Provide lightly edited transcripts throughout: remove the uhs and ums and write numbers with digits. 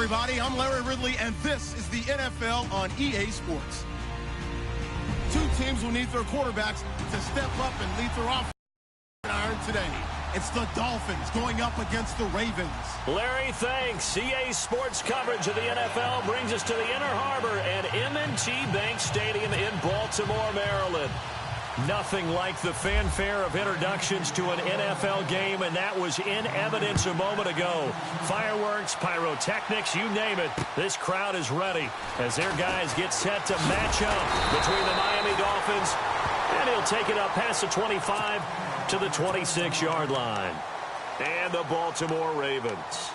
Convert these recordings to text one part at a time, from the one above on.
everybody. I'm Larry Ridley, and this is the NFL on EA Sports. Two teams will need their quarterbacks to step up and lead their offense iron today. It's the Dolphins going up against the Ravens. Larry, thanks. EA Sports coverage of the NFL brings us to the Inner Harbor at M&T Bank Stadium in Baltimore, Maryland. Nothing like the fanfare of introductions to an NFL game, and that was in evidence a moment ago. Fireworks, pyrotechnics, you name it. This crowd is ready as their guys get set to match up between the Miami Dolphins, and he'll take it up past the 25 to the 26-yard line. And the Baltimore Ravens.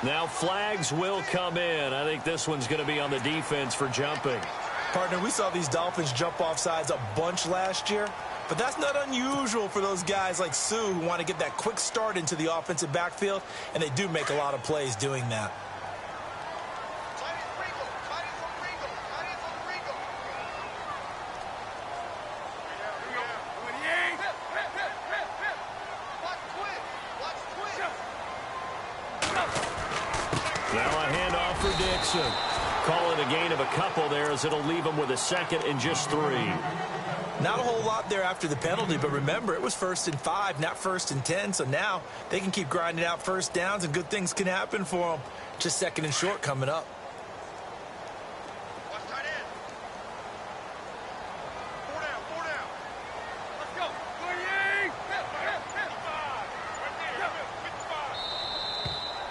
Now flags will come in. I think this one's going to be on the defense for jumping. Partner, we saw these Dolphins jump off sides a bunch last year, but that's not unusual for those guys like Sue who want to get that quick start into the offensive backfield, and they do make a lot of plays doing that. Now a handoff for Dixon. Call it a gain of a couple there as it'll leave him with a second and just 3. Not a whole lot there after the penalty, but remember, it was 1st and 5, not 1st and 10, so now they can keep grinding out first downs and good things can happen for them. Just 2nd and short coming up.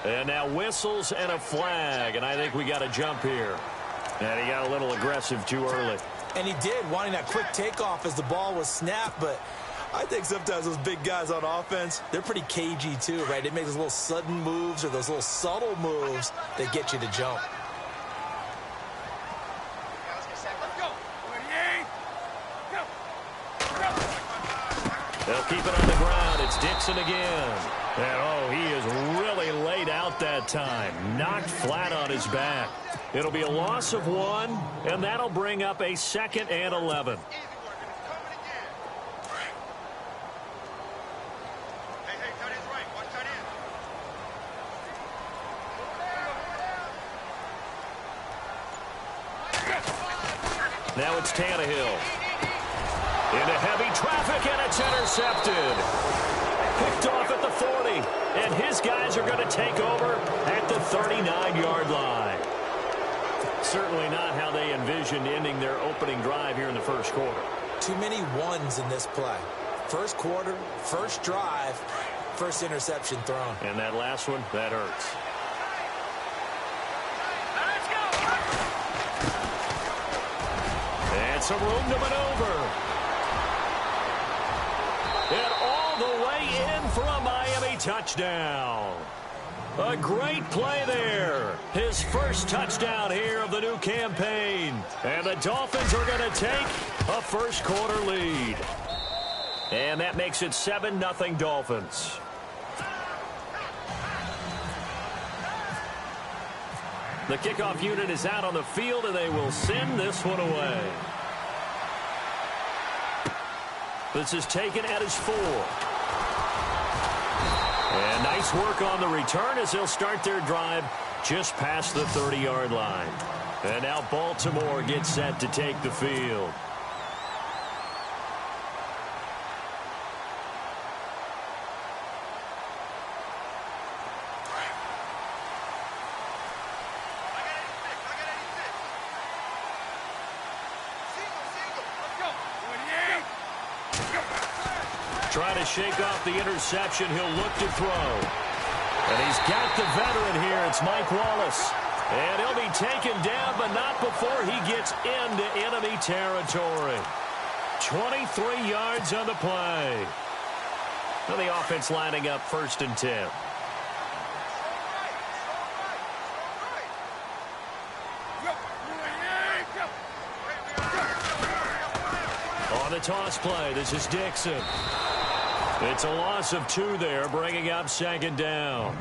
And now whistles and a flag, and I think we got a jump here. And he got a little aggressive too early. And he did, wanting that quick takeoff as the ball was snapped, but I think sometimes those big guys on offense, they're pretty cagey too, right? They make those little sudden moves or those little subtle moves that get you to jump. They'll keep it on the ground. It's Dixon again. And, oh, he is really laid out that time. Knocked flat on his back. It'll be a loss of 1, and that'll bring up a 2nd and 11. Now it's Tannehill. Into heavy traffic, and it's intercepted. Picked off at the 40, and his guys are going to take over at the 39-yard line. Certainly not how they envisioned ending their opening drive here in the first quarter. Too many ones in this play. First quarter, first drive, first interception thrown. And that last one, that hurts. And some room to maneuver. And all the way in for a Miami touchdown. A great play there. His first touchdown here of the new campaign. And the Dolphins are going to take a first quarter lead. And that makes it 7-0 Dolphins. The kickoff unit is out on the field, and they will send this one away. This is taken at his 4. And nice work on the return as they'll start their drive just past the 30-yard line. And now Baltimore gets set to take the field. Trying to shake off the interception. He'll look to throw. And he's got the veteran here. It's Mike Wallace. And he'll be taken down, but not before he gets into enemy territory. 23 yards on the play. Now the offense lining up 1st and 10. On the toss play, this is Dixon. It's a loss of 2 there, bringing up second down.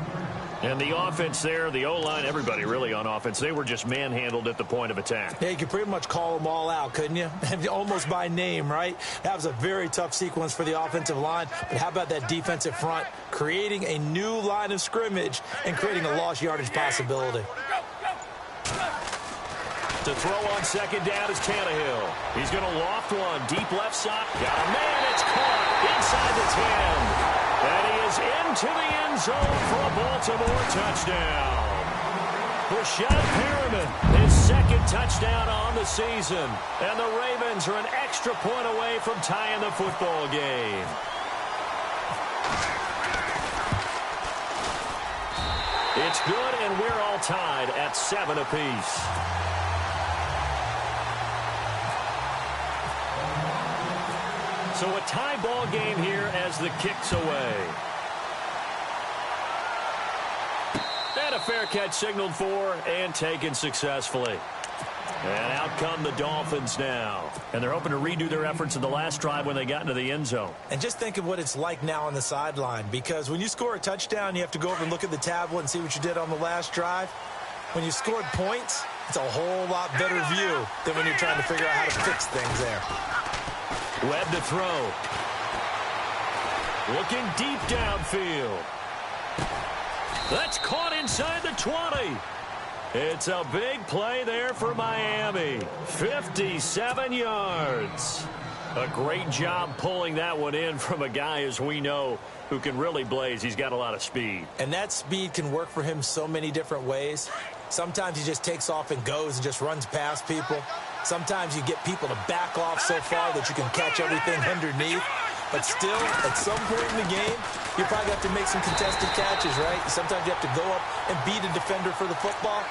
And the offense there, the O-line, everybody really on offense, they were just manhandled at the point of attack. Yeah, you could pretty much call them all out, couldn't you? Almost by name, right? That was a very tough sequence for the offensive line. But how about that defensive front creating a new line of scrimmage and creating a lost yardage possibility? To throw on second down is Tannehill. He's going to loft one. Deep left side. Got a man. It's caught inside the 10. And he is into the end zone for a Baltimore touchdown. Rashad Perriman, his second touchdown on the season. And the Ravens are an extra point away from tying the football game. It's good, and we're all tied at 7 apiece. So a tie ball game here as the kick's away. And a fair catch signaled for and taken successfully. And out come the Dolphins now. And they're hoping to redo their efforts in the last drive when they got into the end zone. And just think of what it's like now on the sideline, because when you score a touchdown, you have to go over and look at the tablet and see what you did on the last drive. When you scored points, it's a whole lot better view than when you're trying to figure out how to fix things there. Webb to throw. Looking deep downfield. That's caught inside the 20. It's a big play there for Miami. 57 yards. A great job pulling that one in from a guy, as we know, who can really blaze. He's got a lot of speed. And that speed can work for him so many different ways. Sometimes he just takes off and goes and just runs past people. Sometimes you get people to back off so far that you can catch everything underneath. But still, at some point in the game, you probably have to make some contested catches, right? Sometimes you have to go up and beat a defender for the football.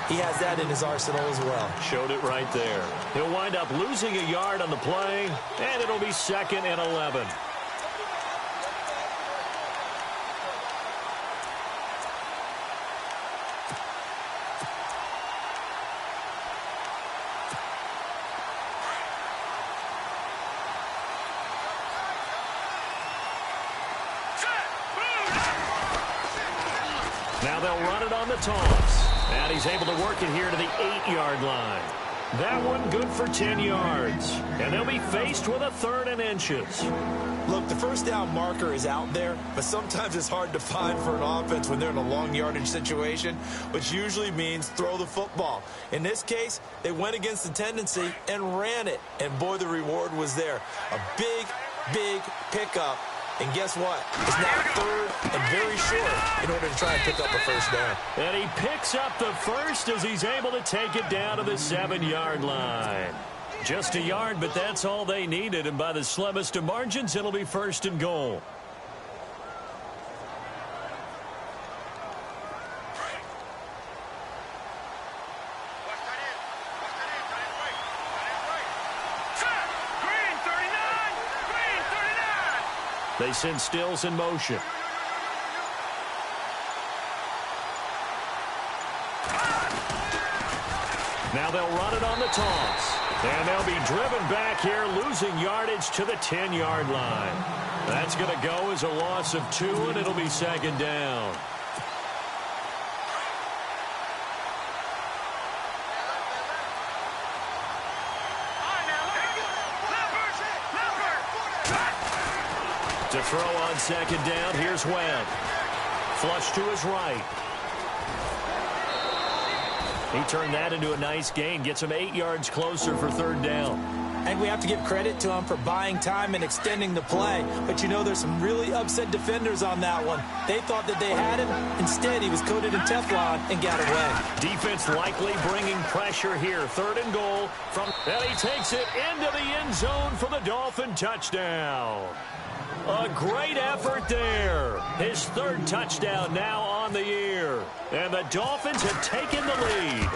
He has that in his arsenal as well. Showed it right there. He'll wind up losing a yard on the play, and it'll be 2nd and 11. Now they'll run it on the toss. And he's able to work it here to the 8-yard line. That one good for 10 yards. And they'll be faced with a 3rd and inches. Look, the first down marker is out there, but sometimes it's hard to find for an offense when they're in a long yardage situation, which usually means throw the football. In this case, they went against the tendency and ran it. And boy, the reward was there. A big, big pickup. And guess what? It's now 3rd and very short in order to try and pick up a first down. And he picks up the first as he's able to take it down to the 7-yard line. Just a yard, but that's all they needed. And by the slimmest of margins, it'll be 1st and goal. They send Stills in motion. Now they'll run it on the toss. And they'll be driven back here, losing yardage to the 10-yard line. That's going to go as a loss of 2, and it'll be 2nd down. To throw on 2nd down, here's Webb. Flush to his right. He turned that into a nice gain, gets him 8 yards closer for 3rd down. And we have to give credit to him for buying time and extending the play. But, you know, there's some really upset defenders on that one. They thought that they had him. Instead, he was coated in Teflon and got away. Defense likely bringing pressure here. 3rd and goal. And he takes it into the end zone for the Dolphin touchdown. A great effort there. His 3rd touchdown now on the year. And the Dolphins have taken the lead.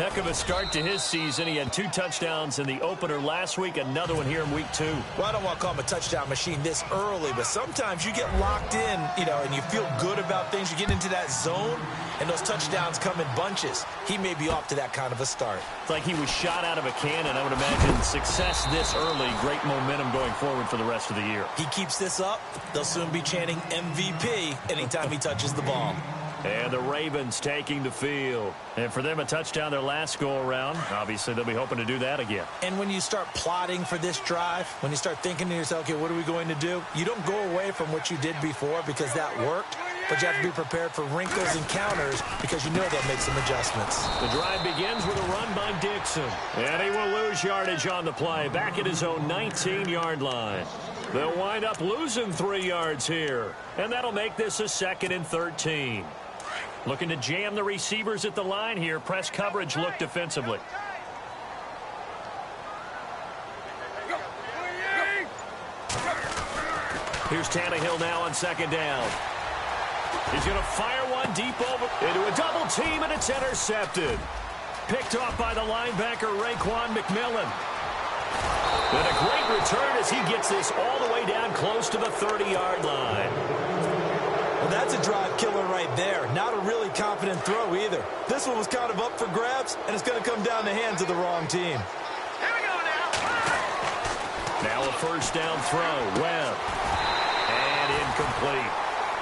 Heck of a start to his season. He had 2 touchdowns in the opener last week, another one here in week 2. Well, I don't want to call him a touchdown machine this early, but sometimes you get locked in, and you feel good about things. You get into that zone, and those touchdowns come in bunches. He may be off to that kind of a start. It's like he was shot out of a cannon. I would imagine success this early, great momentum going forward for the rest of the year. He keeps this up, they'll soon be chanting MVP anytime he touches the ball. And the Ravens taking the field. And for them, a touchdown their last go-around. Obviously, they'll be hoping to do that again. And when you start plotting for this drive, when you start thinking to yourself, okay, what are we going to do? You don't go away from what you did before because that worked, but you have to be prepared for wrinkles and counters because you know they'll make some adjustments. The drive begins with a run by Dixon. And he will lose yardage on the play, back at his own 19-yard line. They'll wind up losing 3 yards here. And that'll make this a 2nd and 13. Looking to jam the receivers at the line here. Press coverage look defensively. Here's Tannehill now on 2nd down. He's going to fire one deep over into a double team, and it's intercepted. Picked off by the linebacker, Raekwon McMillan. And a great return as he gets this all the way down close to the 30-yard line. Well, that's a drive killer right there. Not a really confident throw either. This one was kind of up for grabs, and it's going to come down the hands of the wrong team. Here we go now. Now a 1st down throw. Webb. And incomplete.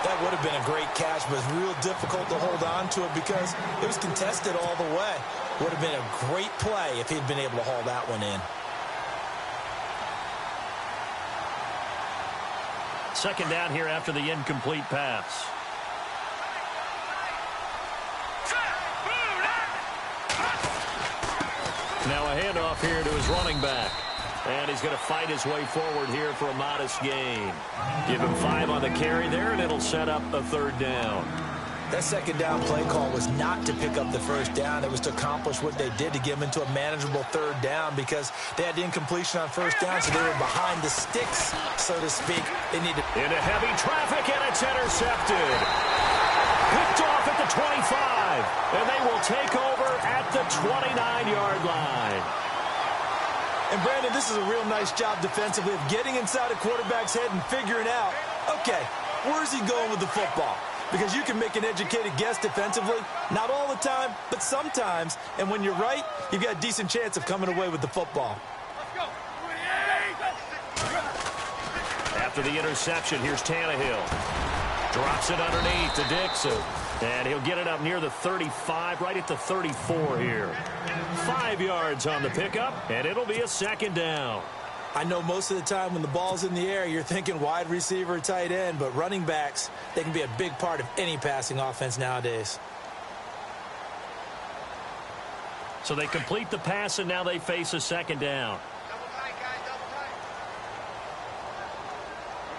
That would have been a great catch, but it's real difficult to hold on to it because it was contested all the way. Would have been a great play if he'd been able to haul that one in. 2nd down here after the incomplete pass. Now a handoff here to his running back. And he's going to fight his way forward here for a modest gain. Give him 5 on the carry there, and it'll set up a 3rd down. That 2nd down play call was not to pick up the 1st down. It was to accomplish what they did to get them into a manageable 3rd down because they had incompletion on 1st down, so they were behind the sticks, so to speak. They needed into heavy traffic, and it's intercepted. Picked off at the 25, and they will take over at the 29-yard line. And, Brandon, this is a real nice job defensively of getting inside a quarterback's head and figuring out, okay, where's he going with the football? Because you can make an educated guess defensively. Not all the time, but sometimes. And when you're right, you've got a decent chance of coming away with the football. After the interception, here's Tannehill. Drops it underneath to Dixon. And he'll get it up near the 35, right at the 34 here. 5 yards on the pickup, and it'll be a 2nd down. I know most of the time when the ball's in the air, you're thinking wide receiver, tight end, but running backs, they can be a big part of any passing offense nowadays. So they complete the pass, and now they face a 2nd down. Double tight, guys, double tight.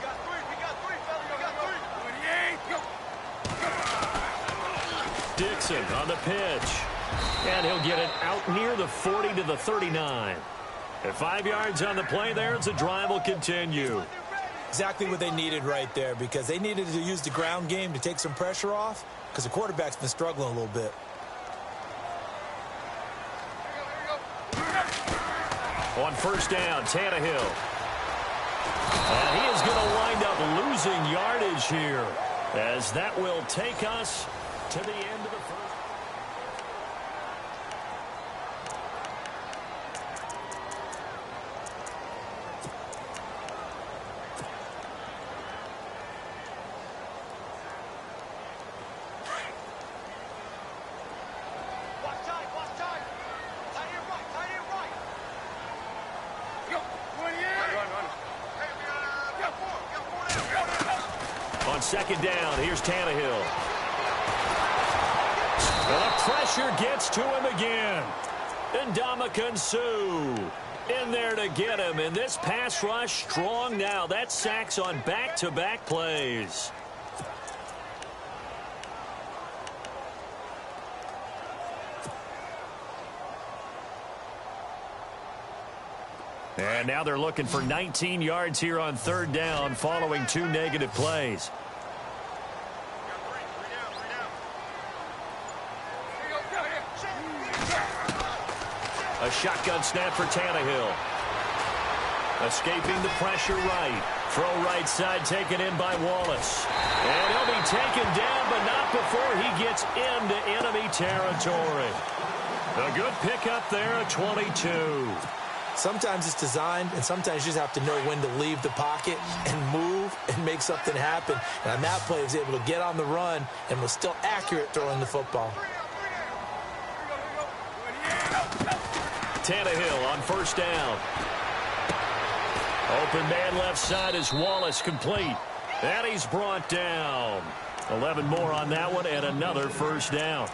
We got 3, fella. We got 3. Dixon on the pitch. And he'll get it out near the 40 to the 39. At 5 yards on the play there, the drive will continue. Exactly what they needed right there because they needed to use the ground game to take some pressure off because the quarterback's been struggling a little bit. On 1st down, Tannehill. And he is going to wind up losing yardage here as that will take us to the end of the 1st. On 2nd down, here's Tannehill. And the pressure gets to him again. And Ndamukong Suh in there to get him. And this pass rush strong now. That's sacks on back-to-back plays. And now they're looking for 19 yards here on 3rd down following 2 negative plays. A shotgun snap for Tannehill. Escaping the pressure right. Throw right side taken in by Wallace. And he'll be taken down, but not before he gets into enemy territory. A good pickup there at 22. Sometimes it's designed, and sometimes you just have to know when to leave the pocket and move and make something happen. And on that play, he was able to get on the run and was still accurate throwing the football. Tannehill on first down. Open man left side is Wallace, complete. And he's brought down. 11 more on that one and another first down.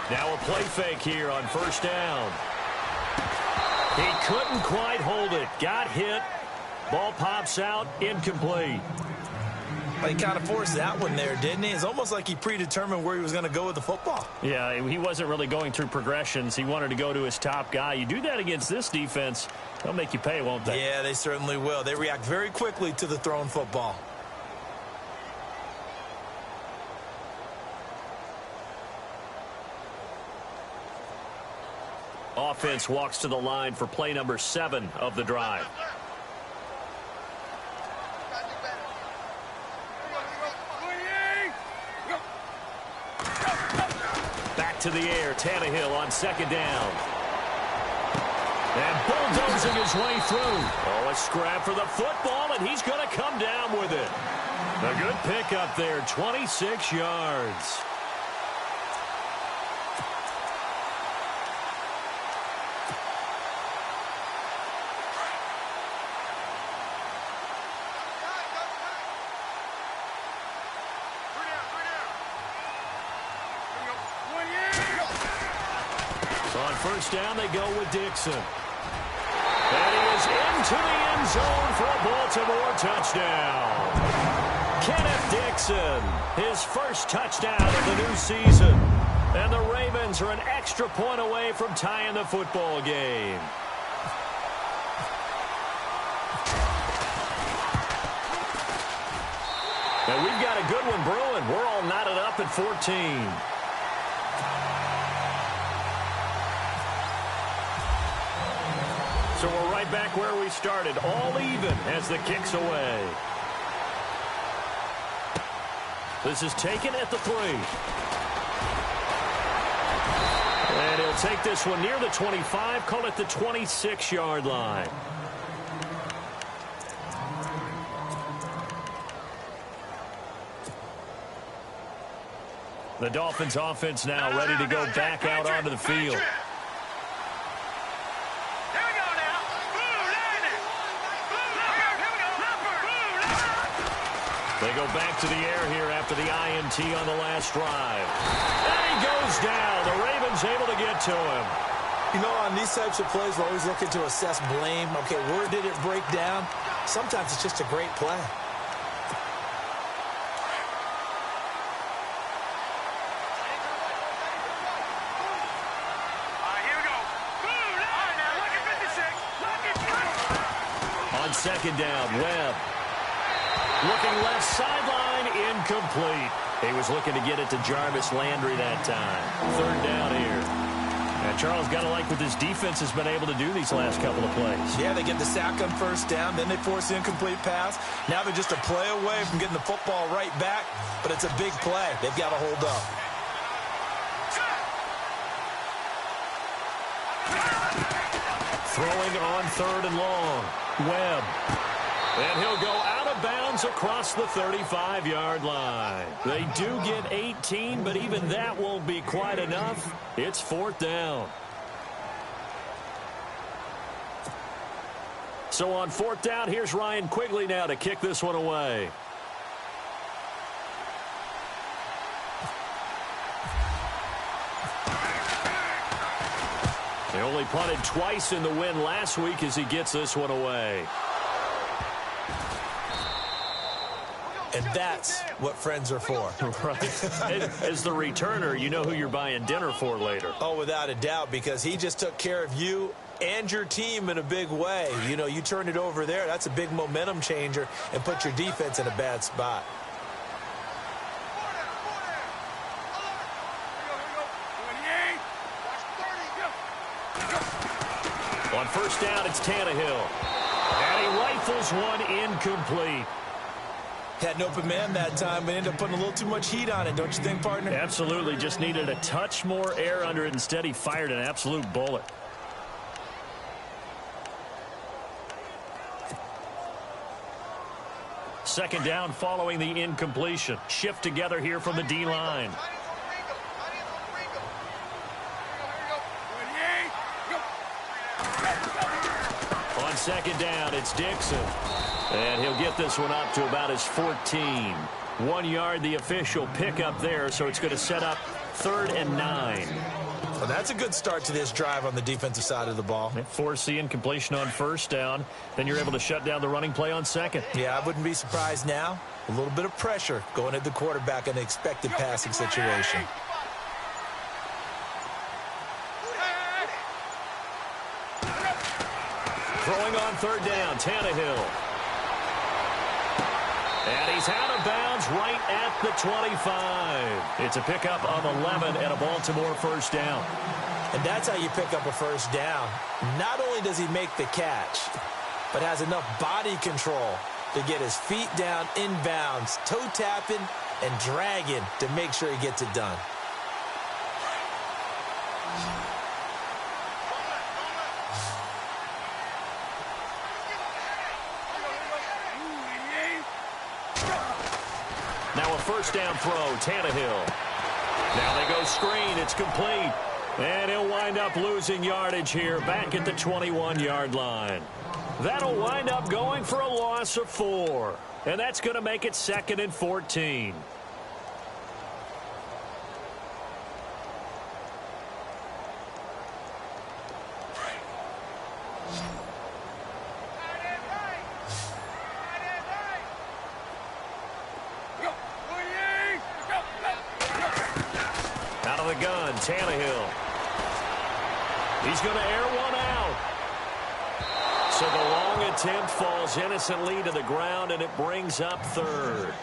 Now a play fake here on first down. He couldn't quite hold it. Got hit. Ball pops out. Incomplete. He kind of forced that one there, didn't he? It's almost like he predetermined where he was going to go with the football. Yeah, he wasn't really going through progressions. He wanted to go to his top guy. You do that against this defense, they'll make you pay, won't they? Yeah, they certainly will. They react very quickly to the thrown football. Offense walks to the line for play number 7 of the drive. Back to the air, Tannehill on second down. And bulldozing his way through. Oh, a scrap for the football, and he's going to come down with it. A good pickup there, 26 yards. First down, they go with Dixon. And he is into the end zone for a Baltimore touchdown. Kenneth Dixon, his first touchdown of the new season. And the Ravens are an extra point away from tying the football game. And we've got a good one brewing. We're all knotted up at 14. So we're right back where we started, all even as the kick's away. This is taken at the 3. And he'll take this one near the 25, call it the 26-yard line. The Dolphins offense now ready to go back out onto the field. They go back to the air here after the INT on the last drive. And he goes down. The Ravens able to get to him. You know, on these types of plays, we're always looking to assess blame. Okay, where did it break down? Sometimes it's just a great play. On second down, Webb. Looking left sideline, incomplete. He was looking to get it to Jarvis Landry that time. Third down here. And Charles, got to like what this defense has been able to do these last couple of plays. Yeah, they get the sack on first down, then they force the incomplete pass. Now they're just a play away from getting the football right back, but it's a big play. They've got to hold up. Throwing on third and long. Webb. And he'll go out of bounds across the 35-yard line. They do get 18, but even that won't be quite enough. It's fourth down. So on fourth down, here's Ryan Quigley now to kick this one away. They only punted twice in the win last week as he gets this one away. And that's what friends are for. Right. As the returner, you know who you're buying dinner for later. Oh, without a doubt, because he just took care of you and your team in a big way. You know, you turn it over there, that's a big momentum changer and put your defense in a bad spot. On first down, it's Tannehill. And he rifles one incomplete. Had an open man that time, but ended up putting a little too much heat on it, don't you think, partner? Absolutely. Just needed a touch more air under it. Instead, he fired an absolute bullet. Second down following the incompletion. Shift together here from the D-line. On second down, it's Dixon. And he'll get this one up to about his 14. 1 yard, the official pickup there, so it's going to set up 3rd and 9. Well, that's a good start to this drive on the defensive side of the ball. Force the incompletion on first down. Then you're able to shut down the running play on second. Yeah, I wouldn't be surprised now. A little bit of pressure going at the quarterback in an expected passing situation. Throwing on third down, Tannehill. And he's out of bounds right at the 25. It's a pickup of 11 and a Baltimore first down. And that's how you pick up a first down. Not only does he make the catch, but has enough body control to get his feet down inbounds, toe tapping and dragging to make sure he gets it done. Now a first down throw, Tannehill. Now they go screen, it's complete. And he'll wind up losing yardage here back at the 21-yard line. That'll wind up going for a loss of 4. And that's going to make it 2nd and 14. Out of the gun, Tannehill. He's going to air one out. So the long attempt falls innocently to the ground, and it brings up 3rd.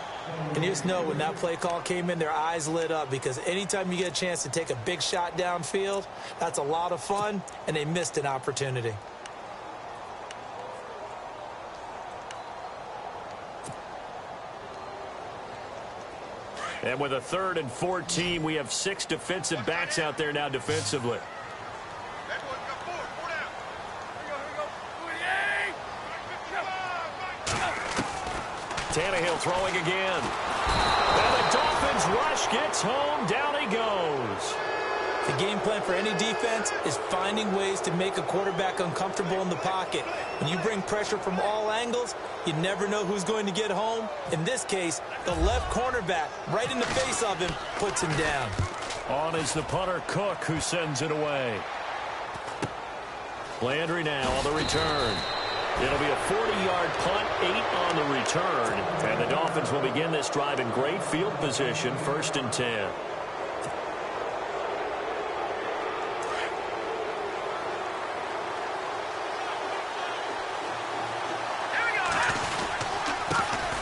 And you just know when that play call came in, their eyes lit up, because anytime you get a chance to take a big shot downfield, that's a lot of fun, and they missed an opportunity. And with a 3rd and 14, we have 6 defensive backs out there now defensively. Tannehill throwing again. And the Dolphins rush gets home. Down he goes. The game plan for any defense is finding ways to make a quarterback uncomfortable in the pocket. When you bring pressure from all angles, you never know who's going to get home. In this case, the left cornerback, right in the face of him, puts him down. On is the punter, Cook, who sends it away. Landry now on the return. It'll be a 40-yard punt, 8 on the return. And the Dolphins will begin this drive in great field position, 1st and 10.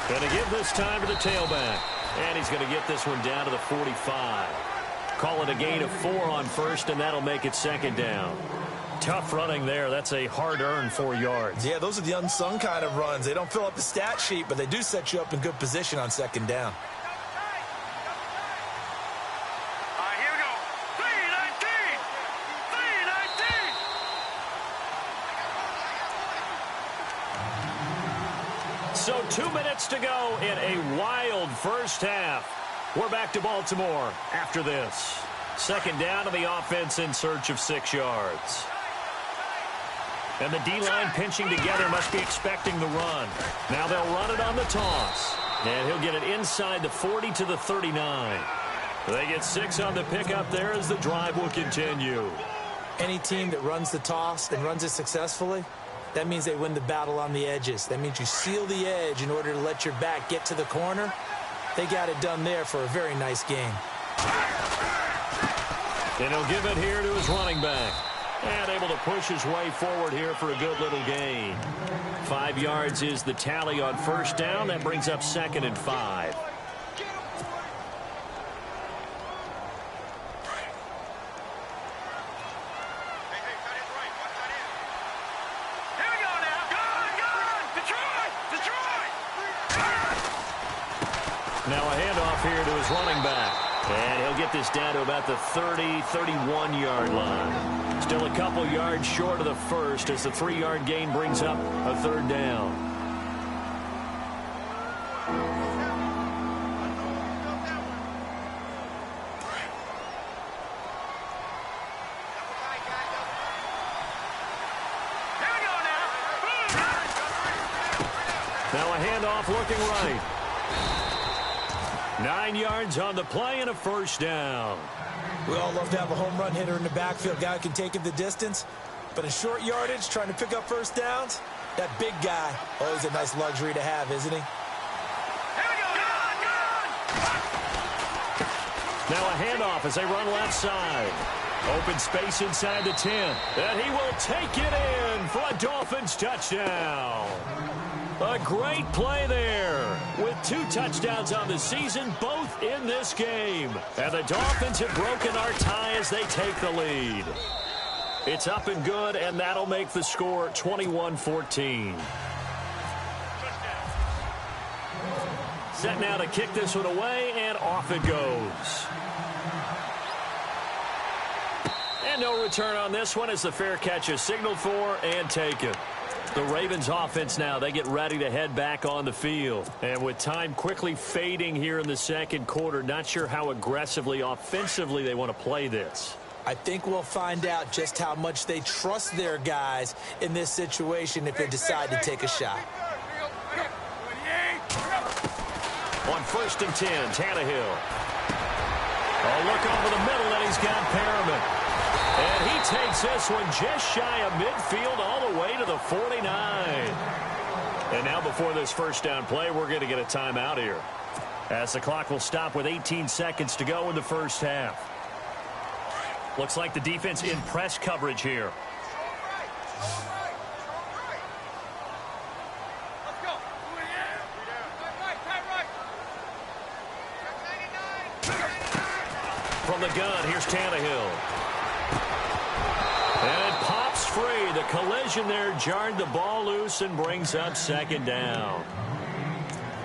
Going to give this time to the tailback. And he's going to get this one down to the 45. Call it a gain of 4 on first, and that'll make it 2nd down. Tough running there. That's a hard-earned 4 yards. Yeah, those are the unsung kind of runs. They don't fill up the stat sheet, but they do set you up in good position on 2nd down. Here we go. 319! 319! So 2 minutes to go in a wild first half. We're back to Baltimore after this. 2nd down, and the offense in search of 6 yards. And the D-line pinching together, must be expecting the run. Now they'll run it on the toss. And he'll get it inside the 40 to the 39. They get 6 on the pickup there as the drive will continue. Any team that runs the toss and runs it successfully, That means they win the battle on the edges. That means you seal the edge in order to let your back get to the corner. They got it done there for a very nice game. And he'll give it here to his running back. And able to push his way forward here for a good little gain. 5 yards is the tally on first down. That brings up 2nd and 5. Now a handoff here to his running back. And he'll get this down to about the 30, 31-yard line. Still a couple yards short of the first as the 3-yard gain brings up a 3rd down. Now a handoff looking right. 9 yards on the play and a 1st down. We all love to have a home run hitter in the backfield. Guy who can take it the distance. But in short yardage, trying to pick up 1st downs, that big guy, always a nice luxury to have, isn't he? Now a handoff as they run left side. Open space inside the 10. And he will take it in for a Dolphins touchdown. A great play there with 2 touchdowns on the season, both in this game. And the Dolphins have broken our tie as they take the lead. It's up and good, and that'll make the score 21-14. Set now to kick this one away, and off it goes. And no return on this one as the fair catch is signaled for and taken. The Ravens offense now, they get ready to head back on the field. And with time quickly fading here in the 2nd quarter, not sure how aggressively, offensively they want to play this. I think we'll find out just how much they trust their guys in this situation if they decide to take a shot. On 1st and 10, Tannehill. Oh, look over the middle, and he's got Perriman. And he takes this one just shy of midfield all the way to the 49. And now before this 1st down play, we're going to get a timeout here, as the clock will stop with 18 seconds to go in the 1st half. Looks like the defense in press coverage here. From the gun, here's Tannehill. And it pops free. The collision there jarred the ball loose and brings up 2nd down.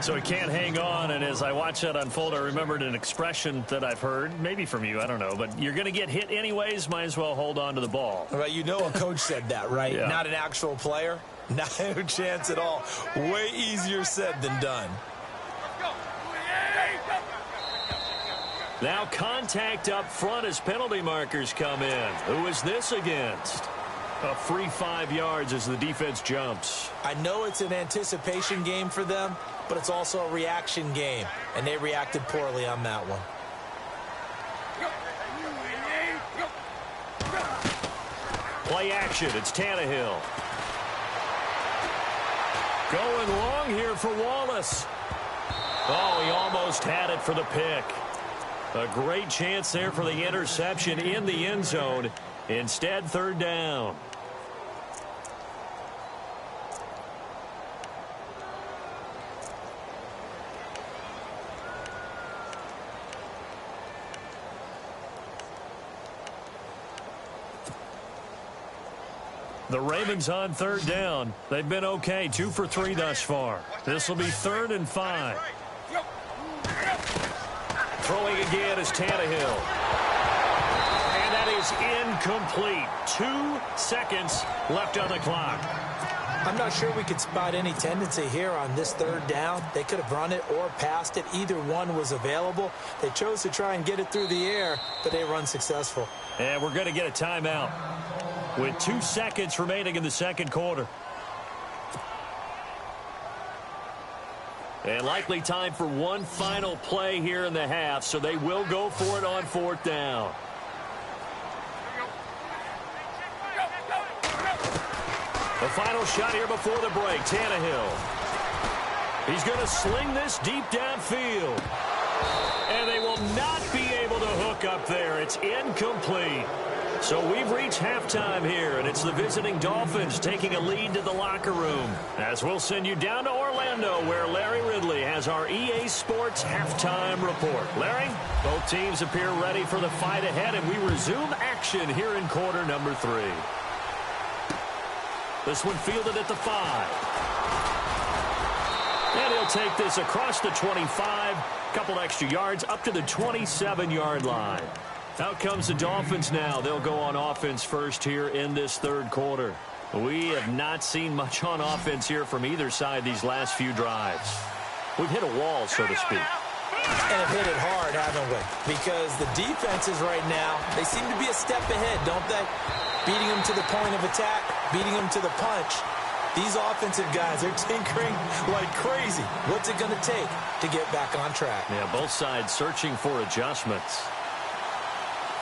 So he can't hang on, and as I watched that unfold, I remembered an expression that I've heard, maybe from you, I don't know, but you're going to get hit anyways, might as well hold on to the ball. Well, you know a coach said that, right? Yeah. Not an actual player. Not a chance at all. Way easier said than done. Now contact up front as penalty markers come in. Who is this against? A free 5 yards as the defense jumps. I know it's an anticipation game for them, but it's also a reaction game, and they reacted poorly on that one. Play action. It's Tannehill. Going long here for Wallace. Oh, he almost had it for the pick. A great chance there for the interception in the end zone. Instead, 3rd down. The Ravens on 3rd down. They've been okay, 2 for 3 thus far. This will be 3rd and 5. Throwing again is Tannehill. And that is incomplete. 2 seconds left on the clock. I'm not sure we could spot any tendency here on this 3rd down. They could have run it or passed it. Either one was available. They chose to try and get it through the air, but they were unsuccessful. And we're going to get a timeout with 2 seconds remaining in the 2nd quarter. And likely time for one final play here in the half, so they will go for it on 4th down. The final shot here before the break. Tannehill. He's going to sling this deep downfield. And they will not be able to hook up there. It's incomplete. So we've reached halftime here, and it's the visiting Dolphins taking a lead to the locker room. As we'll send you down to Orlando, where Larry Ridley has our EA Sports halftime report. Larry, both teams appear ready for the fight ahead, and we resume action here in quarter number 3. This one fielded at the 5. And he'll take this across the 25, couple extra yards up to the 27-yard line. Out comes the Dolphins now. They'll go on offense first here in this third quarter. We have not seen much on offense here from either side these last few drives. We've hit a wall, so to speak. And have hit it hard, haven't we? Because the defenses right now, they seem to be a step ahead, don't they? Beating them to the point of attack, beating them to the punch. These offensive guys are tinkering like crazy. What's it going to take to get back on track? Yeah, both sides searching for adjustments.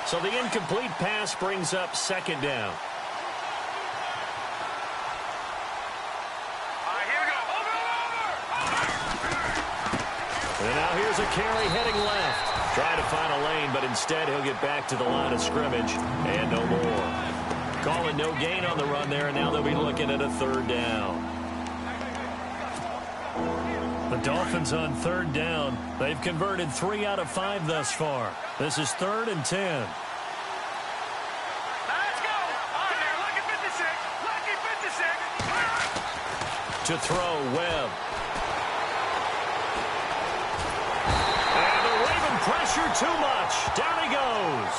So the incomplete pass brings up second down. Here we go. And now here's a carry heading left. Trying to find a lane, but instead he'll get back to the line of scrimmage and no more. Calling no gain on the run there, and now they'll be looking at a third down. The Dolphins on third down. They've converted 3 out of 5 thus far. This is 3rd and 10. Let's go. On there, lucky 56. Lucky 56. To throw, Webb. And the Raven pressure too much. Down he goes.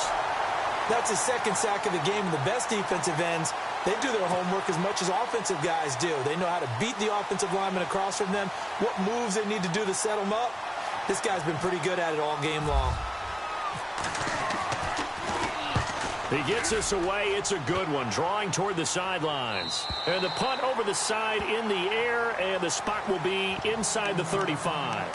That's his second sack of the game. The best defensive ends, they do their homework as much as offensive guys do. They know how to beat the offensive lineman across from them, what moves they need to do to set them up. This guy's been pretty good at it all game long. He gets us away. It's a good one, drawing toward the sidelines. And the punt over the side in the air, and the spot will be inside the 35.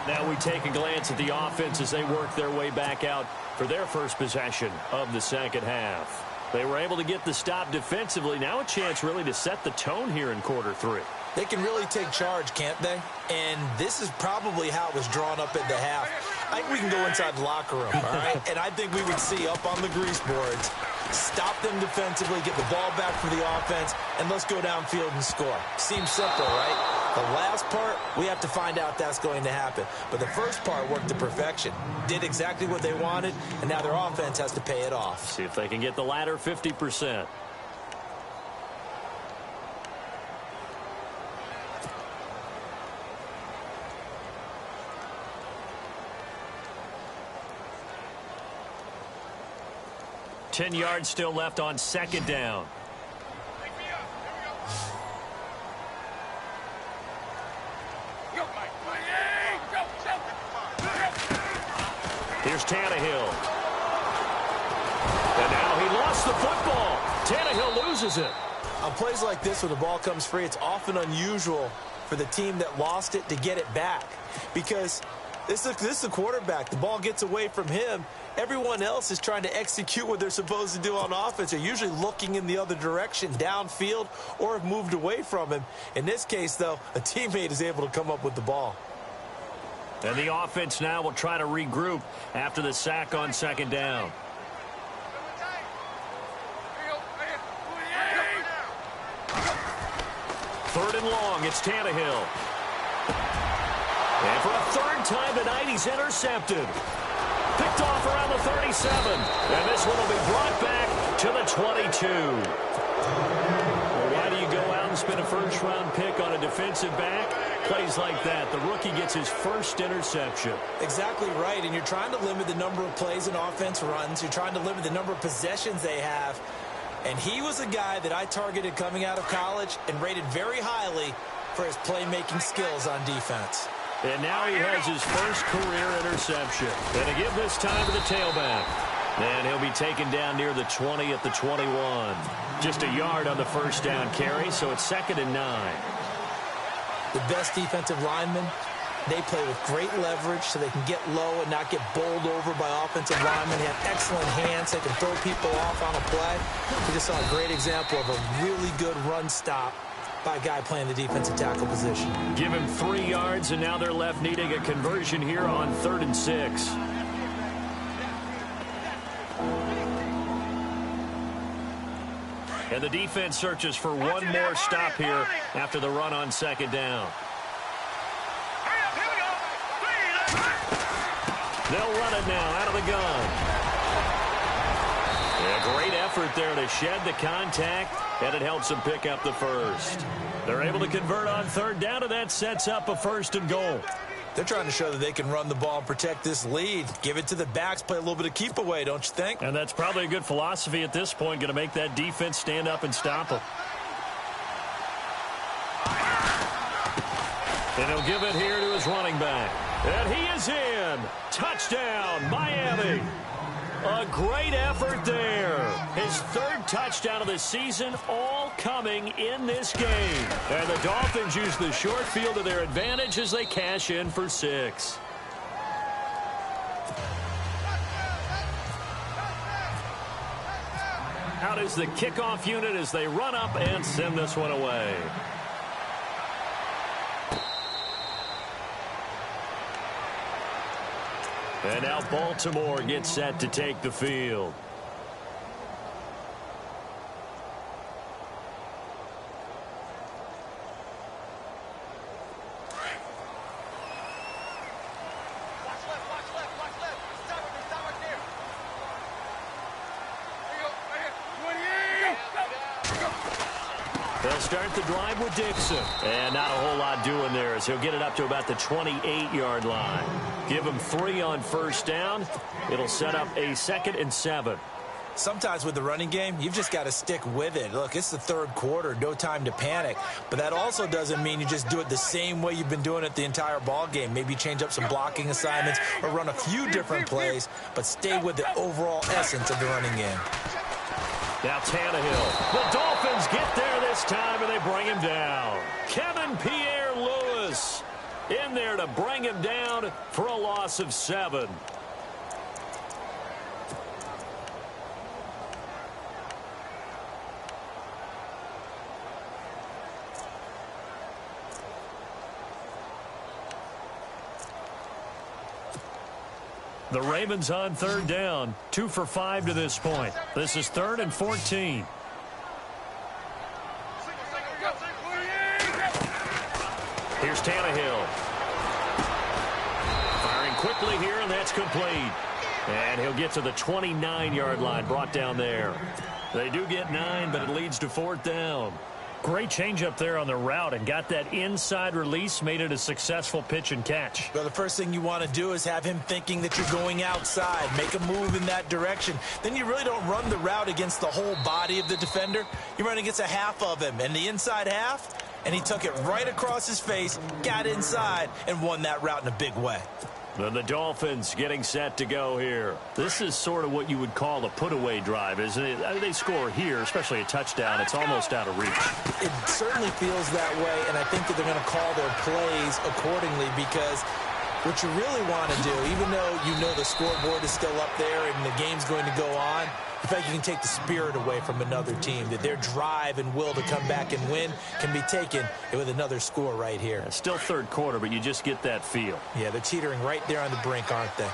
Now we take a glance at the offense as they work their way back out for their first possession of the second half. They were able to get the stop defensively. Now a chance really to set the tone here in quarter 3. They can really take charge, can't they? And this is probably how it was drawn up at the half. I think we can go inside the locker room, all right? And I think we would see up on the grease boards, stop them defensively, get the ball back for the offense, and let's go downfield and score. Seems simple, right? The last part, we have to find out that's going to happen. But the first part worked to perfection. Did exactly what they wanted, and now their offense has to pay it off. See if they can get the latter 50%. Ten yards still left on second down. Here's Tannehill. And now he lost the football. Tannehill loses it. On plays like this where the ball comes free, it's often unusual for the team that lost it to get it back. Because this is the quarterback. The ball gets away from him. Everyone else is trying to execute what they're supposed to do on offense. They're usually looking in the other direction, downfield, or have moved away from him. In this case, though, a teammate is able to come up with the ball. And the offense now will try to regroup after the sack on second down. Third and long, it's Tannehill. And for a third time tonight, he's intercepted. Picked off around the 37. And this one will be brought back to the 22. Well, why do you go out and spend a first-round pick on a defensive back? Plays like that, the rookie gets his first interception. Exactly right, and you're trying to limit the number of plays an offense runs. You're trying to limit the number of possessions they have. And he was a guy that I targeted coming out of college and rated very highly for his playmaking skills on defense. And now he has his first career interception. And to give this time to the tailback. And he'll be taken down near the 20 at the 21. Just a yard on the first down carry, so it's 2nd and 9. The best defensive linemen They play with great leverage so they can get low and not get bowled over by offensive linemen. They have excellent hands. They can throw people off on a play. We just saw a great example of a really good run stop by a guy playing the defensive tackle position. Give him 3 yards, and now they're left needing a conversion here on 3rd and 6. And the defense searches for one more stop here after the run on 2nd down. They'll run it now out of the gun. Yeah, great effort there to shed the contact, and it helps them pick up the first. They're able to convert on 3rd down, and that sets up a 1st and goal. They're trying to show that they can run the ball and protect this lead. Give it to the backs, play a little bit of keep away, don't you think? And that's probably a good philosophy at this point, going to make that defense stand up and stop them. And he'll give it here to his running back. And he is in. Touchdown, Miami. A great effort there. His 3rd touchdown of the season, all coming in this game. And the Dolphins use the short field to their advantage as they cash in for 6. Out is the kickoff unit as they run up and send this one away. And now Baltimore gets set to take the field. They'll start the drive with Dixon. And not a whole lot doing there as he'll get it up to about the 28-yard line. Give him 3 on 1st down. It'll set up a 2nd and 7. Sometimes with the running game, you've just got to stick with it. Look, it's the 3rd quarter, no time to panic. But that also doesn't mean you just do it the same way you've been doing it the entire ball game. Maybe change up some blocking assignments or run a few different plays, but stay with the overall essence of the running game. Now Tannehill. The Dolphins get there this time, and they bring him down. Kevin Pierre-Louis in there to bring him down for a loss of 7. The Ravens on 3rd down. 2 for 5 to this point. This is 3rd and 14. Here's Tannehill. Firing quickly here, and that's complete. And he'll get to the 29-yard line, brought down there. They do get 9, but it leads to 4th down. Great change up there on the route and got that inside release, made it a successful pitch and catch. Well, the first thing you want to do is have him thinking that you're going outside, make a move in that direction. Then you really don't run the route against the whole body of the defender. You run against a half of him, and the inside half, and he took it right across his face, got inside, and won that route in a big way. Then the Dolphins getting set to go here. This is sort of what you would call a put-away drive, isn't it? They score here, especially a touchdown. It's almost out of reach. It certainly feels that way, and I think that they're going to call their plays accordingly because what you really want to do, even though you know the scoreboard is still up there and the game's going to go on, in fact, you can take the spirit away from another team, that their drive and will to come back and win can be taken with another score right here. Yeah, still 3rd quarter, but you just get that feel. Yeah, they're teetering right there on the brink, aren't they?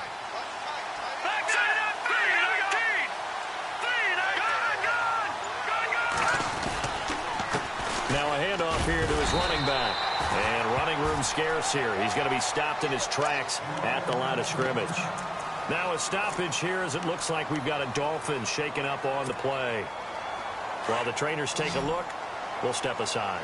Now a handoff here to his running back. And running room scarce here. He's going to be stopped in his tracks at the line of scrimmage. Now a stoppage here as it looks like we've got a Dolphin shaken up on the play. While the trainers take a look, we'll step aside.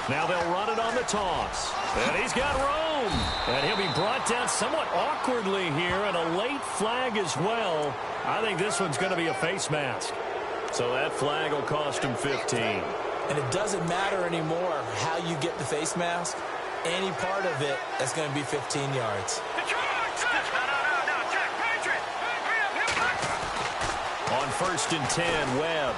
Now they'll run it on the toss. And he's got room. And he'll be brought down somewhat awkwardly here, and a late flag as well. I think this one's going to be a face mask. So that flag will cost him 15. And it doesn't matter anymore how you get the face mask. Any part of it, that's going to be 15 yards. On 1st and 10, Webb.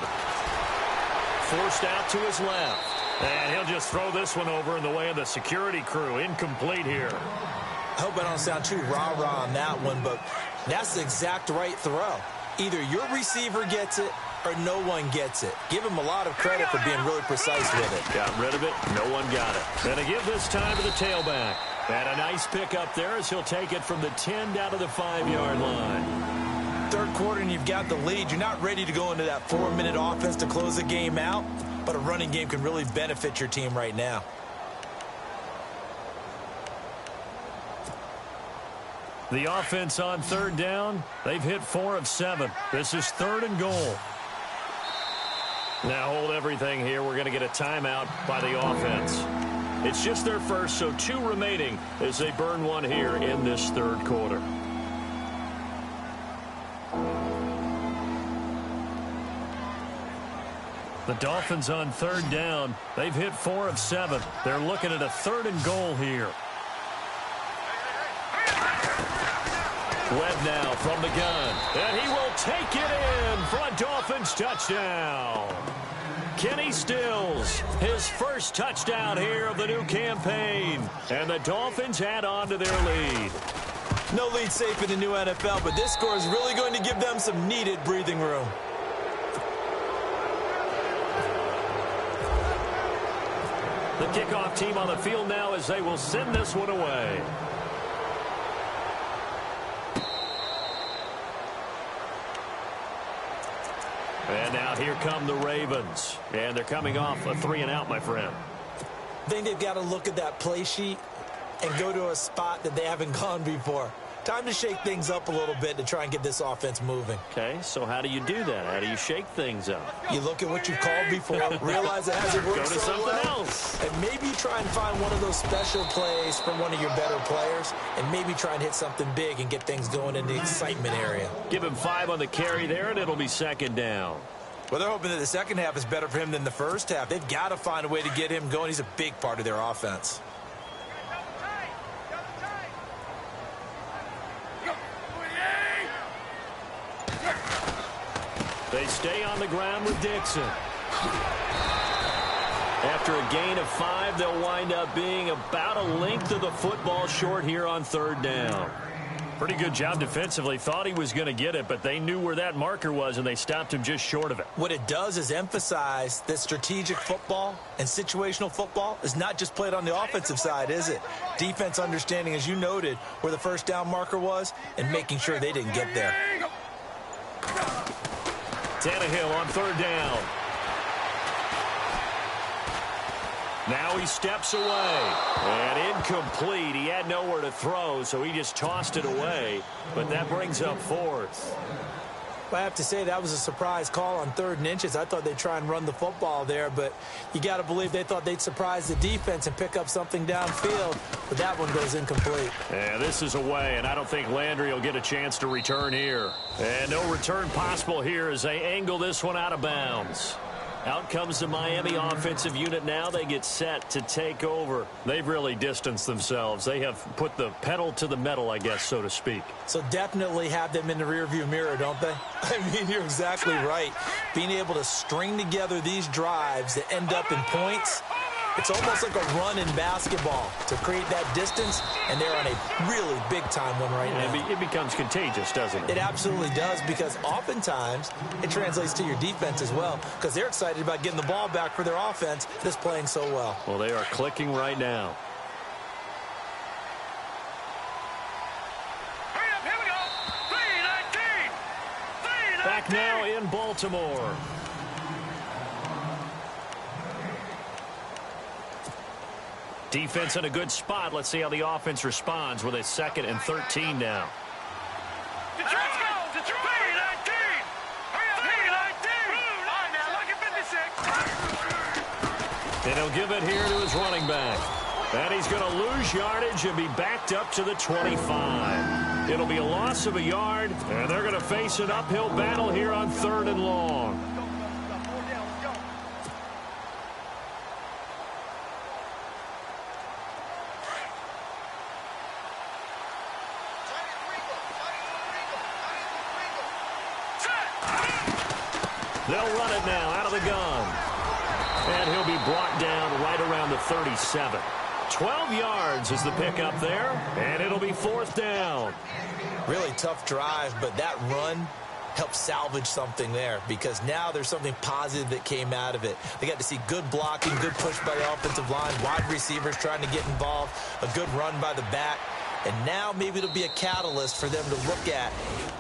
forced out to his left. And he'll just throw this one over in the way of the security crew. Incomplete here. I hope I don't sound too rah-rah on that one, but that's the exact right throw. Either your receiver gets it or no one gets it. Give him a lot of credit for being really precise with it. Got rid of it. No one got it. And to give this time to the tailback. And a nice pick up there as he'll take it from the 10 down to the 5-yard line. Third quarter and you've got the lead. You're not ready to go into that 4-minute offense to close the game out, but a running game can really benefit your team right now. The offense on third down, they've hit 4 of 7. This is 3rd and goal. Now hold everything here. We're going to get a timeout by the offense. It's just their first, so 2 remaining as they burn one here in this third quarter. The Dolphins on third down. They've hit 4 of 7. They're looking at a 3rd and goal here. Webb now from the gun, and he will take it in for a Dolphins touchdown. Kenny Stills, his first touchdown here of the new campaign, and the Dolphins add on to their lead. No lead safe in the new NFL, but this score is really going to give them some needed breathing room. The kickoff team on the field now as they will send this one away. And now here come the Ravens. And they're coming off a 3-and-out, my friend. I think they've got to look at that play sheet and go to a spot that they haven't gone before. Time to shake things up a little bit to try and get this offense moving. Okay, so how do you do that? How do you shake things up? You look at what you've called before, realize it hasn't worked Go to so something well, else. and maybe try and find one of those special plays from one of your better players, and maybe try and hit something big and get things going in the excitement area. Give him 5 on the carry there, and it'll be 2nd down. Well, they're hoping that the second half is better for him than the first half. They've got to find a way to get him going. He's a big part of their offense. They stay on the ground with Dixon. After a gain of 5, they'll wind up being about a length of the football short here on 3rd down. Pretty good job defensively. Thought he was going to get it, but they knew where that marker was, and they stopped him just short of it. What it does is emphasize that strategic football and situational football is not just played on the offensive side, is it? Defense understanding, as you noted, where the first down marker was and making sure they didn't get there. Tannehill on 3rd down. Now he steps away. And incomplete. He had nowhere to throw, so he just tossed it away. But that brings up 4th. I have to say that was a surprise call on 3rd and inches. I thought they'd try and run the football there, but you got to believe they thought they'd surprise the defense and pick up something downfield, but that one goes incomplete. And this is away, and I don't think Landry will get a chance to return here. And no return possible here as they angle this one out of bounds. Out comes the Miami offensive unit now. They get set to take over. They've really distanced themselves. They have put the pedal to the metal, I guess, so to speak. So definitely have them in the rearview mirror, don't they? I mean, you're exactly right. Being able to string together these drives that end up in points, it's almost like a run in basketball to create that distance, and they're on a really big-time one right now. It becomes contagious, doesn't it? It absolutely does, because oftentimes it translates to your defense as well, because they're excited about getting the ball back for their offense that's playing so well. Well, they are clicking right now. Here we go. 3-19. Back now in Baltimore. Defense in a good spot. Let's see how the offense responds with a 2nd and 13 now. Detroit! Detroit! 3-19. Hurry up, 3-19. All right, now, look at 56. And he'll give it here to his running back. And he's going to lose yardage and be backed up to the 25. It'll be a loss of a yard, and they're going to face an uphill battle here on 3rd and long. They'll run it now out of the gun. And he'll be brought down right around the 37. 12 yards is the pickup there, and it'll be fourth down. Really tough drive, but that run helped salvage something there because now there's something positive that came out of it. They got to see good blocking, good push by the offensive line, wide receivers trying to get involved, a good run by the back. And now maybe it'll be a catalyst for them to look at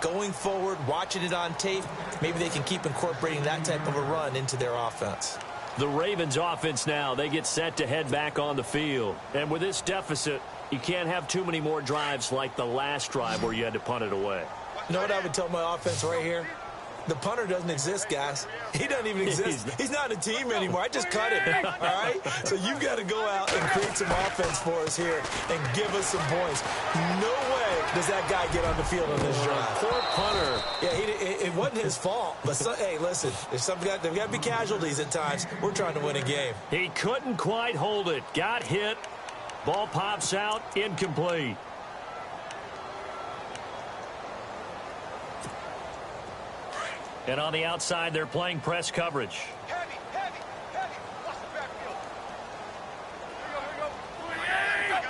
going forward, watching it on tape. Maybe they can keep incorporating that type of a run into their offense. The Ravens offense now, they get set to head back on the field. And with this deficit, you can't have too many more drives like the last drive where you had to punt it away. You know what I would tell my offense right here? The punter doesn't exist, guys. He doesn't even exist. He's not a team anymore. I just cut him, all right? So you've got to go out and create some offense for us here and give us some points. No way does that guy get on the field on this drive. Poor punter. Yeah, it wasn't his fault. But, hey, listen, there's got to be casualties at times. We're trying to win a game. He couldn't quite hold it. Got hit. Ball pops out. Incomplete. And on the outside, they're playing press coverage. Heavy. Watch the backfield. Here we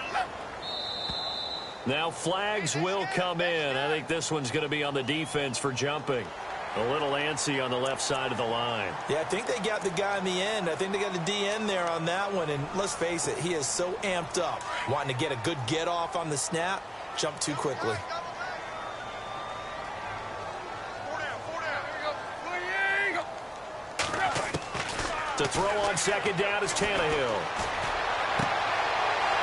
go. Now flags will come in. I think this one's going to be on the defense for jumping. A little antsy on the left side of the line. Yeah, I think they got the guy in the end. I think they got the DN there on that one. And let's face it, he is so amped up, wanting to get a good get off on the snap, jump too quickly. To throw on second down is Tannehill.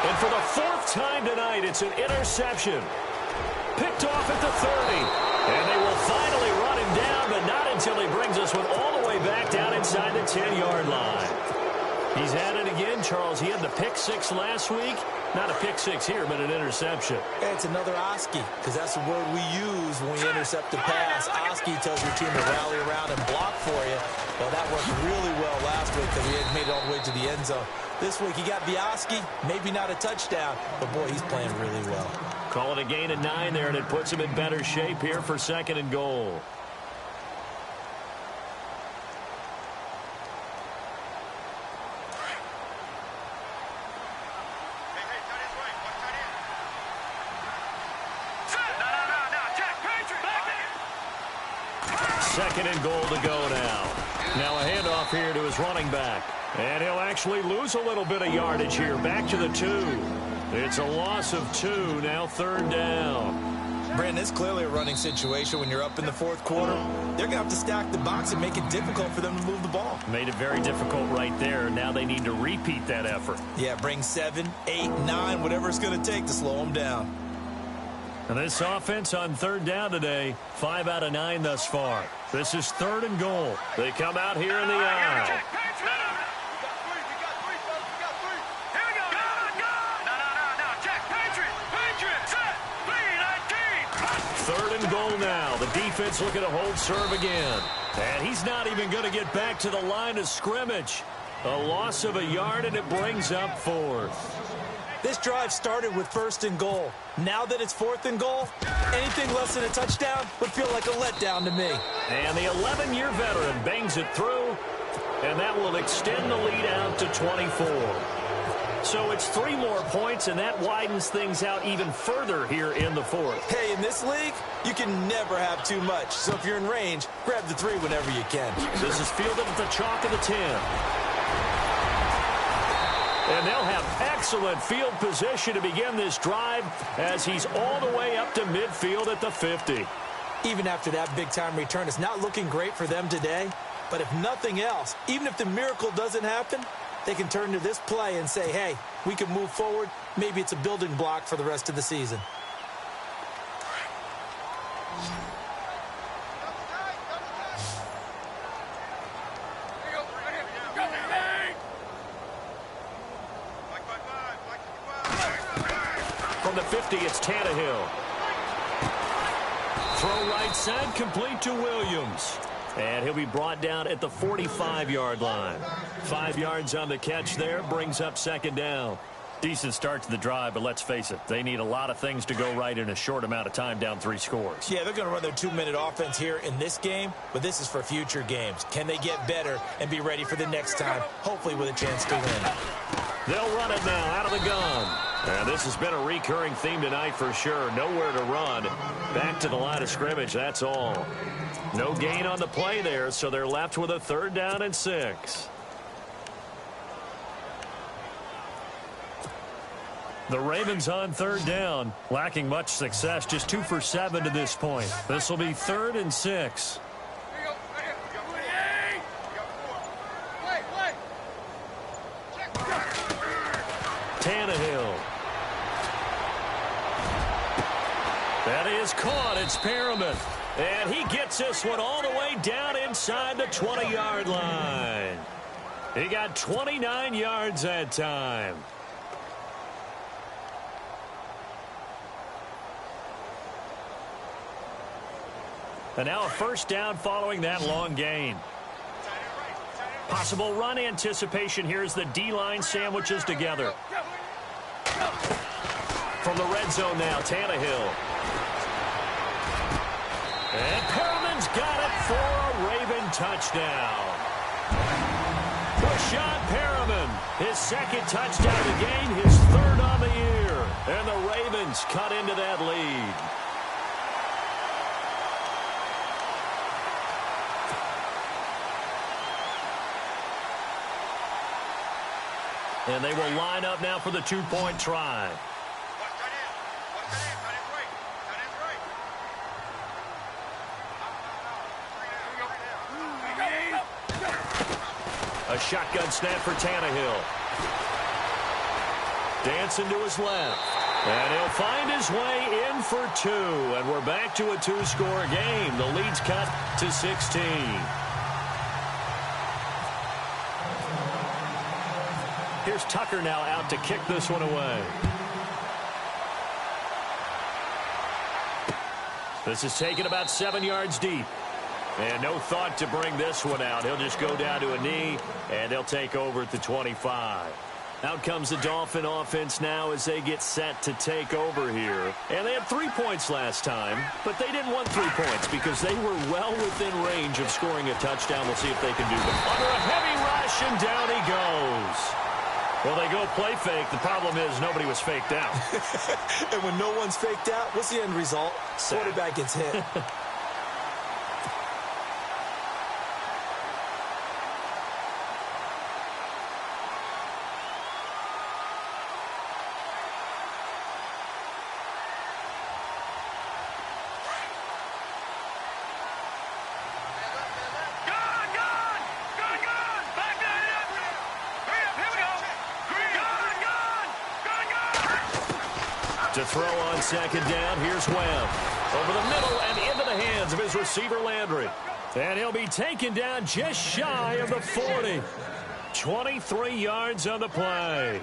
And for the fourth time tonight, it's an interception. Picked off at the 30. And they will finally run him down, but not until he brings us all the way back down inside the 10-yard line. He's at it again, Charles. He had the pick six last week. Not a pick six here, but an interception. Hey, it's another Oski, because that's the word we use when we intercept a pass. Oski tells your team to rally around and block for you. Well, that worked really well last week because we had made it all the way to the end zone. This week, he got the Oski, maybe not a touchdown, but, boy, he's playing really well. Call it a gain of 9 there, and it puts him in better shape here for second and goal. Second and goal to go now. Now a handoff here to his running back. And he'll actually lose a little bit of yardage here. Back to the 2. It's a loss of 2. Now third down. Brandon, it's clearly a running situation when you're up in the fourth quarter. They're going to have to stack the box and make it difficult for them to move the ball. Made it very difficult right there. Now they need to repeat that effort. Yeah, bring 7, 8, 9, whatever it's going to take to slow them down. And this offense on third down today, 5 out of 9 thus far. This is third and goal. They come out here in the eye. Third and goal now. The defense looking to hold serve again. And he's not even going to get back to the line of scrimmage. A loss of a yard, and it brings up fourth. This drive started with first and goal. Now that it's fourth and goal, anything less than a touchdown would feel like a letdown to me. And the 11-year veteran bangs it through, and that will extend the lead out to 24. So it's 3 more points, and that widens things out even further here in the fourth. Hey, in this league, you can never have too much. So if you're in range, grab the 3 whenever you can. This is fielded at the chalk of the 10. And they'll have excellent field position to begin this drive as he's all the way up to midfield at the 50. Even after that big-time return, it's not looking great for them today. But if nothing else, even if the miracle doesn't happen, they can turn to this play and say, hey, we can move forward. Maybe it's a building block for the rest of the season. From the 50, it's Tannehill. Throw right side, complete to Williams. And he'll be brought down at the 45-yard line. 5 yards on the catch there, brings up second down. Decent start to the drive, but let's face it, they need a lot of things to go right in a short amount of time, down 3 scores. Yeah, they're going to run their 2-minute offense here in this game, but this is for future games. Can they get better and be ready for the next time, hopefully with a chance to win? They'll run it now out of the gun. And this has been a recurring theme tonight for sure. Nowhere to run. Back to the line of scrimmage, that's all. No gain on the play there, so they're left with a 3rd down and 6. The Ravens on 3rd down, lacking much success, just 2 for 7 to this point. This will be 3rd and 6. Tannehill. That is caught. It's Perriman. And he gets this one all the way down inside the 20-yard line. He got 29 yards that time. And now a 1st down following that long gain. Possible run anticipation here as the D-line sandwiches together. From the red zone now, Tannehill. And Perriman's got it for a Raven touchdown. Rashad Perriman, his 2nd touchdown of the game, his 3rd on the year. And the Ravens cut into that lead. And they will line up now for the 2-point try. A shotgun snap for Tannehill. Dancing to his left. And he'll find his way in for 2. And we're back to a 2-score game. The lead's cut to 16. Here's Tucker now out to kick this one away. This is taken about 7 yards deep. And no thought to bring this one out. He'll just go down to a knee, and they'll take over at the 25. Out comes the Dolphin offense now as they get set to take over here. And they had 3 points last time, but they didn't want 3 points because they were well within range of scoring a touchdown. We'll see if they can do it. Under a heavy rush, and down he goes. Well, they go play fake. The problem is nobody was faked out. And when no one's faked out, what's the end result? Quarterback gets hit. To throw on 2nd down, here's Webb. Over the middle and into the hands of his receiver, Landry. And he'll be taken down just shy of the 40. 23 yards on the play.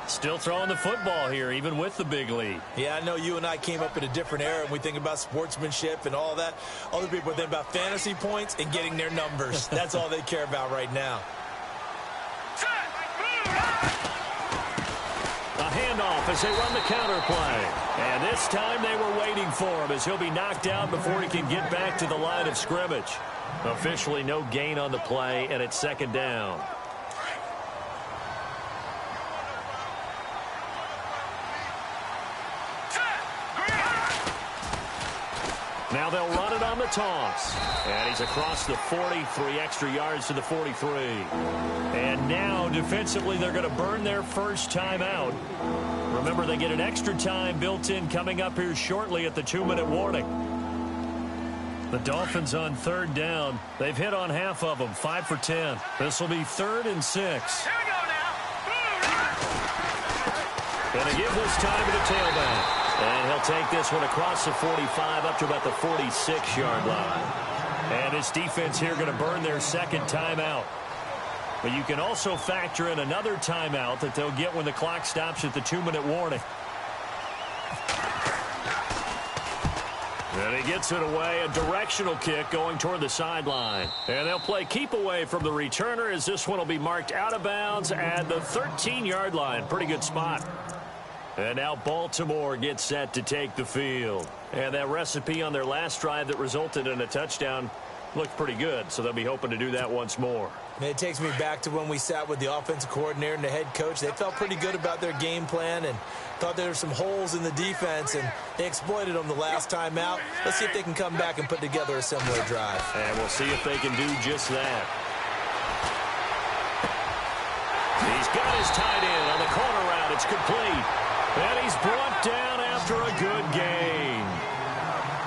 Still throwing the football here, even with the big lead. Yeah, I know you and I came up in a different era, and we think about sportsmanship and all that. Other people think about fantasy points and getting their numbers. That's all they care about right now. Handoff as they run the counter play. And this time they were waiting for him as he'll be knocked down before he can get back to the line of scrimmage. Officially no gain on the play, and it's 2nd down. Now they'll run it on the toss. And he's across the 40, 3 extra yards to the 43. And now defensively they're going to burn their first timeout. Remember, they get an extra time built in coming up here shortly at the 2-minute warning. The Dolphins on 3rd down. They've hit on half of them, 5 for 10. This will be 3rd and 6. Here we go now. Going to give this time to the tailback. And he'll take this one across the 45 up to about the 46-yard line. And his defense here going to burn their 2nd timeout. But you can also factor in another timeout that they'll get when the clock stops at the 2-minute warning. And he gets it away, a directional kick going toward the sideline. And they'll play keep away from the returner as this one will be marked out of bounds at the 13-yard line. Pretty good spot. And now Baltimore gets set to take the field. And that recipe on their last drive that resulted in a touchdown looked pretty good, so they'll be hoping to do that once more. And it takes me back to when we sat with the offensive coordinator and the head coach. They felt pretty good about their game plan and thought there were some holes in the defense, and they exploited them the last time out. Let's see if they can come back and put together a similar drive. And we'll see if they can do just that. He's got his tight end on the corner route. It's complete. And he's brought down after a good gain.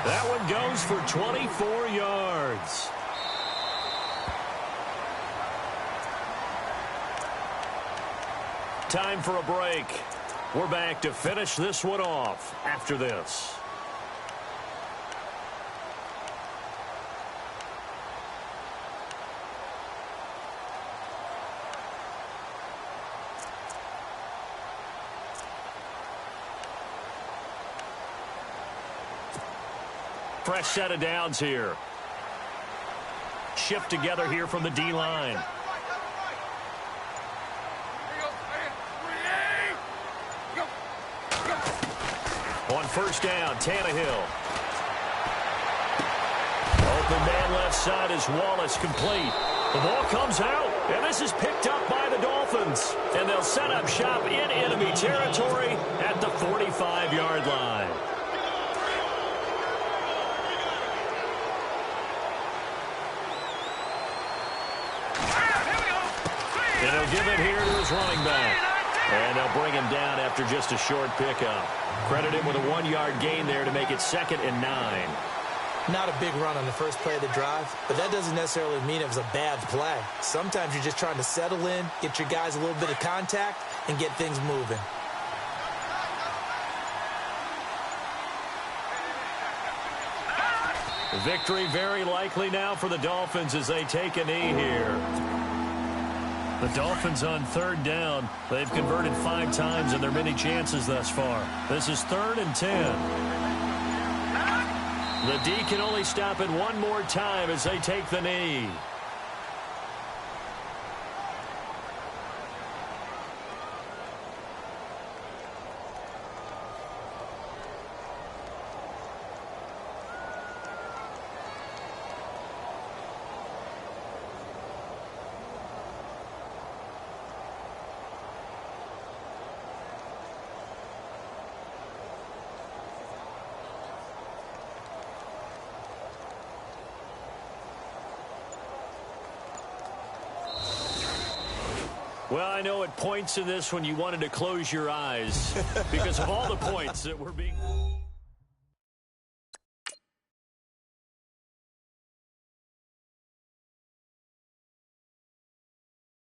That one goes for 24 yards. Time for a break. We're back to finish this one off after this. Fresh set of downs here. Shift together here from the D-line. On first down, Tannehill. Open man left side is Wallace, complete. The ball comes out, and this is picked up by the Dolphins. And they'll set up shop in enemy territory at the 45-yard line. And he'll give it here to his running back. And they'll bring him down after just a short pickup. Credit him with a 1-yard gain there to make it 2nd and 9. Not a big run on the first play of the drive, but that doesn't necessarily mean it was a bad play. Sometimes you're just trying to settle in, get your guys a little bit of contact, and get things moving. Victory very likely now for the Dolphins as they take a knee here. The Dolphins on 3rd down. They've converted 5 times in their many chances thus far. This is 3rd and 10. The D can only stop it one more time as they take the knee. Well, I know at points in this when you wanted to close your eyes because of all the points that were being...